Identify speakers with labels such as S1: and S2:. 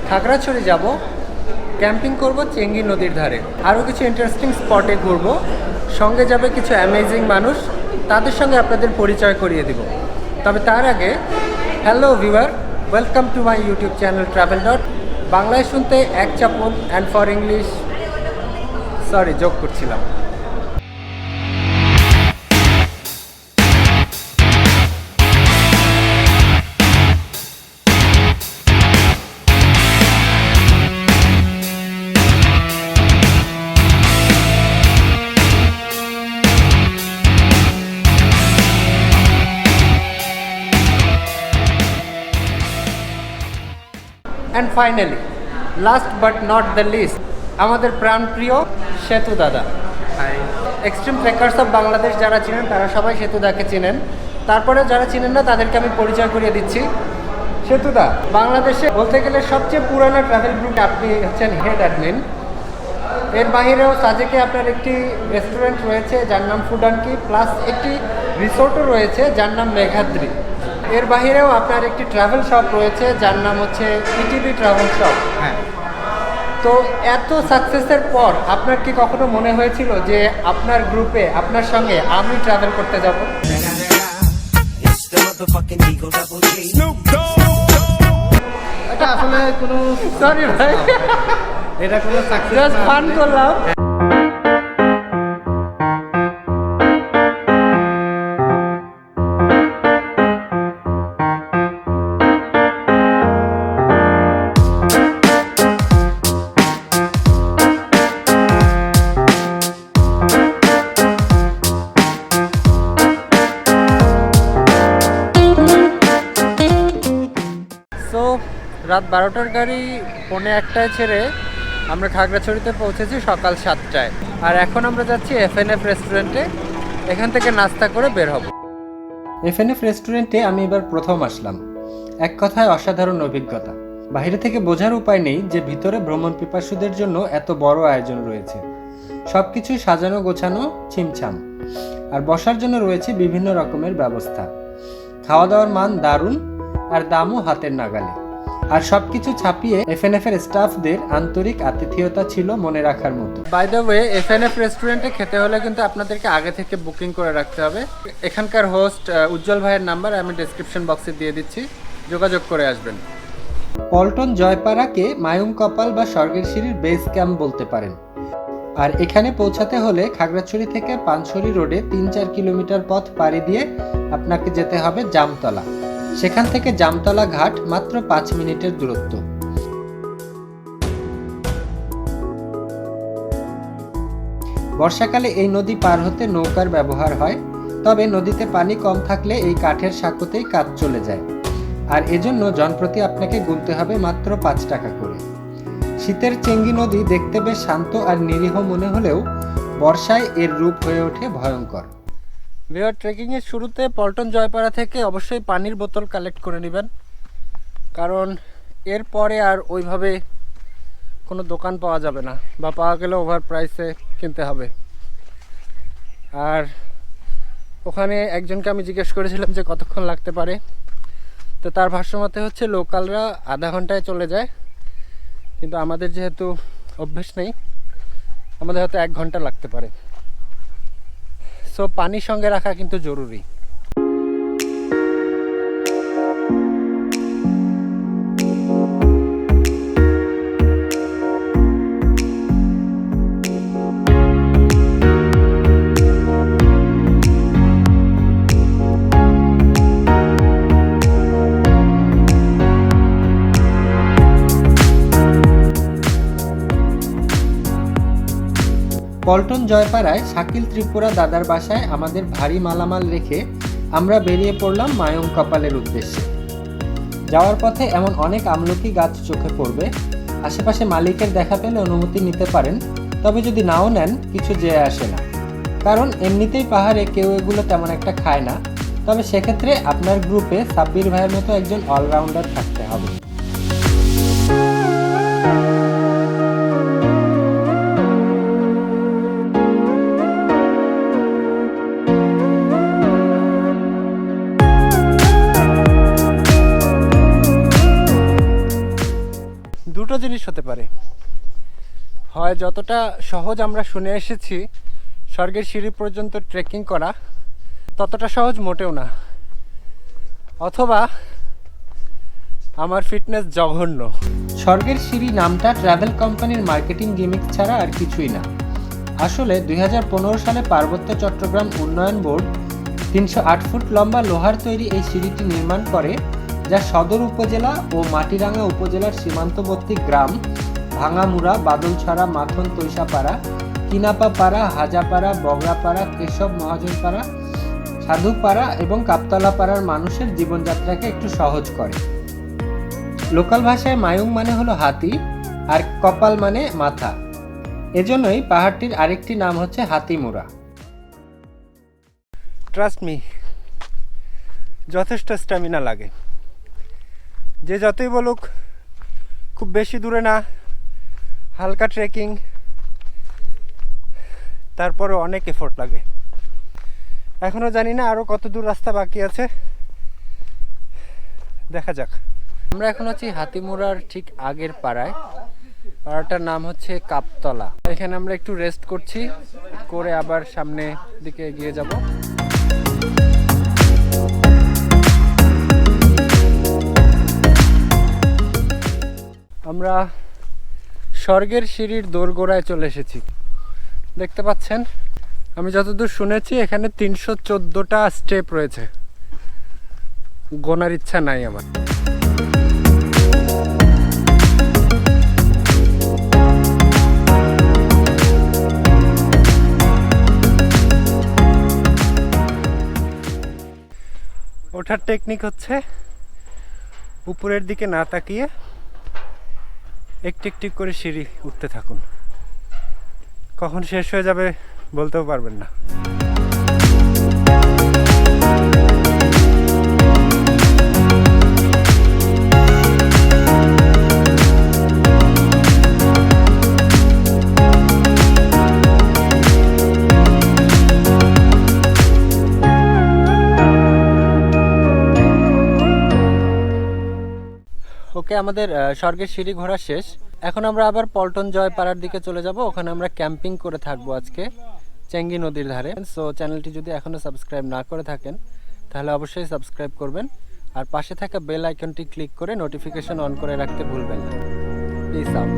S1: খাগড়াছড়ি যাব, ক্যাম্পিং করব চেঙ্গি নদীর ধারে, আরও কিছু ইন্টারেস্টিং স্পটে ঘুরব, সঙ্গে যাবে কিছু অ্যামেজিং মানুষ, তাদের সঙ্গে আপনাদের পরিচয় করিয়ে দিব। তবে তার আগে hello viewer, welcome to my YouTube channel travel dot. বাংলায় শুনতে এক চাপুন অ্যান্ড ফর ইংলিশ যোগ করছিলাম। And finally, last but not the least, আমাদের প্রাণপ্রিয় সেতু দাদা। এক্সট্রিম ট্রেকার্স অফ বাংলাদেশ যারা চিনেন তারা সবাই সেতুদাকে চিনেন, তারপরে যারা চিনেন না তাদেরকে আমি পরিচয় করিয়ে দিচ্ছি। সেতুদা বাংলাদেশে বলতে গেলে সবচেয়ে পুরানো ট্রাভেল গ্রুপ, আপনি হচ্ছেন হেড অ্যাডমিন। এর বাহিরেও সাজেকে আপনার একটি রেস্টুরেন্ট রয়েছে যার নাম ফুডানকি, প্লাস একটি রিসোর্টও রয়েছে যার নাম মেঘাদ্রি। এর বাহিরেও আপনার একটি ট্রাভেল শপ রয়েছে যার নাম হচ্ছে ইটিভি ট্রাভেল শপ। হ্যাঁ, তো এত সাকসেসের পর আপনার কি কখনো মনে হয়েছিল যে আপনার গ্রুপে আপনার সঙ্গে আমি ট্রাভেল করতে যাব?
S2: এটা আসলে কোনো
S1: সরি ভাই,
S2: এটা কোনো সাকসেস
S1: জাস্ট ফান করলাম। রাত 12টার গাড়ি 1:45 ছেড়ে আমরা খাগড়াছড়িতে পৌঁছেছি সকাল 7টায়, আর এখন আমরা যাচ্ছি এফএনএফ রেস্টুরেন্টে। এখান থেকে নাস্তা করে বের হব। এফএনএফ রেস্টুরেন্টে আমি এবার প্রথম আসলাম। এক কথায় অসাধারণ অভিজ্ঞতা। বাইরে থেকে বোঝার উপায় নেই যে ভিতরে ভ্রমণ পিপাসুদের জন্য এত বড় আয়োজন রয়েছে। সব কিছুই সাজানো গোছানো ছিমছাম, আর বসার জন্য রয়েছে বিভিন্ন রকমের ব্যবস্থা। খাওয়া দাওয়ার মান দারুণ, আর দামও হাতের নাগালে। আর সবকিছু ছাপিয়ে এফএনএফ এর স্টাফদের আন্তরিক আতিথেয়তা ছিল মনে রাখার মতো। বাই দ্য ওয়ে, এফএনএফ রেস্টুরেন্টে খেতে হলে কিন্তু আপনাদেরকে আগে থেকে বুকিং করে রাখতে হবে। এখানকার হোস্ট উজ্জ্বল ভাইয়ের নাম্বার আমি ডেসক্রিপশন বক্সে দিয়ে দিচ্ছি, যোগাযোগ করে আসবেন। পল্টন জয়পাড়াকে মায়ুম কপাল বা স্বর্গের সিঁড়ির বেস ক্যাম্প বলতে পারেন। আর এখানে পৌঁছাতে হলে খাগড়াছড়ি থেকে পানছড়ি রোডে 3-4 কিলোমিটার পথ পাড়ি দিয়ে আপনাকে যেতে হবে জামতলা। সেখান থেকে জামতলা ঘাট মাত্র 5 মিনিটের দূরত্ব। বর্ষাকালে এই নদী পার হতে নৌকার ব্যবহার হয়, তবে নদীতে পানি কম থাকলে এই কাঠের সাঁকোতেই কাজ চলে যায়, আর এজন্য জনপ্রতি আপনাকে গুনতে হবে মাত্র 5 টাকা করে। শীতের চেঙ্গি নদী দেখতে বেশ শান্ত আর নিরীহ মনে হলেও বর্ষায় এর রূপ হয়ে ওঠে ভয়ঙ্কর। ভিউয়ার, ট্রেকিংয়ের শুরুতে পল্টন জয়পাড়া থেকে অবশ্যই পানির বোতল কালেক্ট করে নেবেন, কারণ এরপরে আর ওইভাবে কোনো দোকান পাওয়া যাবে না, বা পাওয়া গেলে ওভার প্রাইসে কিনতে হবে। আর ওখানে একজনকে আমি জিজ্ঞেস করেছিলাম যে কতক্ষণ লাগতে পারে, তো তার ভাষ্যমতে হচ্ছে লোকালরা আধা ঘন্টায় চলে যায়, কিন্তু আমাদের যেহেতু অভ্যেস নেই, আমাদের হয়তো 1 ঘন্টা লাগতে পারে। সো পানি সঙ্গে রাখা কিন্তু জরুরি। পল্টন জয়পাড়ায় শাকিল ত্রিপুরা দাদার বাসায় আমাদের ভারী মালামাল রেখে আমরা বেরিয়ে পড়লাম মায়ুম কপালের উদ্দেশ্যে। যাওয়ার পথে এমন অনেক আমলকি গাছ চোখে পড়বে, আশেপাশে মালিকের দেখা পেলে অনুমতি নিতে পারেন, তবে যদি নাও নেন কিছু যেয়ে আসে না, কারণ এমনিতেই পাহাড়ে কেউ এগুলো তেমন একটা খায় না। তবে সেক্ষেত্রে আপনার গ্রুপে সাব্বির ভাইয়ের মতো একজন অলরাউন্ডার থাকতে হবে। দুটো জিনিস হতে পারে, হয় যতটা সহজ আমরা শুনে এসেছি স্বর্গের সিঁড়ি পর্যন্ত ট্রেকিং করা ততটা সহজ মোটেও না, অথবা আমার ফিটনেস জঘন্য। স্বর্গের সিঁড়ি নামটা ট্রাভেল কোম্পানির মার্কেটিং গিমিক ছাড়া আর কিছুই না। আসলে 2015 সালে পার্বত্য চট্টগ্রাম উন্নয়ন বোর্ড 308 ফুট লম্বা লোহার তৈরি এই সিঁড়িটি নির্মাণ করে, যা সদর উপজেলা ও মাটিরাঙ্গা উপজেলার সীমান্তবর্তী গ্রাম ভাঙামুড়া, বাদলছড়া, মাথন, তৈশাপাড়া, কিনাপাপাড়া, হাজাপাড়া, বগরাপাড়া, কেশব মহাজনপাড়া, সাধুপাড়া এবং কাপতলাপাড়ার মানুষের জীবনযাত্রাকে একটু সহজ করে। লোকাল ভাষায় মায়ুং মানে হলো হাতি আর কপাল মানে মাথা, এজন্যই পাহাড়টির আরেকটি নাম হচ্ছে হাতিমুরা। ট্রাস্ট মি, যথেষ্ট স্ট্যামিনা লাগে। যে যতই বলুক খুব বেশি দূরে না, হালকা ট্রেকিং, তারপরে অনেক এফোর্ট লাগে। এখনও জানি না আরও কত দূর রাস্তা বাকি আছে, দেখা যাক। আমরা এখন আছি হাতিমুরার ঠিক আগের পাড়ায়। পাড়াটার নাম হচ্ছে কাপতলা। এখানে আমরা একটু রেস্ট করছি, করে আবার সামনে দিকে এগিয়ে যাব। আমরা স্বর্গের সিঁড়ির দোরগোড়ায় চলে এসেছি। দেখতে পাচ্ছেন, আমি যতদূর শুনেছি এখানে 314টা স্টেপ রয়েছে। গোনার ইচ্ছা নাই আমার। ওঠার টেকনিক হচ্ছে উপরের দিকে না তাকিয়ে একটু একটু করে সিঁড়ি উঠতে থাকুন। কখন শেষ হয়ে যাবে বলতেও পারবেন না। ওকে, আমাদের স্বর্গের সিঁড়ি ঘোরা শেষ। এখন আমরা আবার পল্টন জয়পাড়ার দিকে চলে যাব। ওখানে আমরা ক্যাম্পিং করে থাকবো আজকে চেঙ্গি নদীর ধারে। সো চ্যানেলটি যদি এখনও সাবস্ক্রাইব না করে থাকেন তাহলে অবশ্যই সাবস্ক্রাইব করবেন, আর পাশে থাকা বেল আইকনটি ক্লিক করে নোটিফিকেশন অন করে রাখতে ভুলবেন না। Piece out.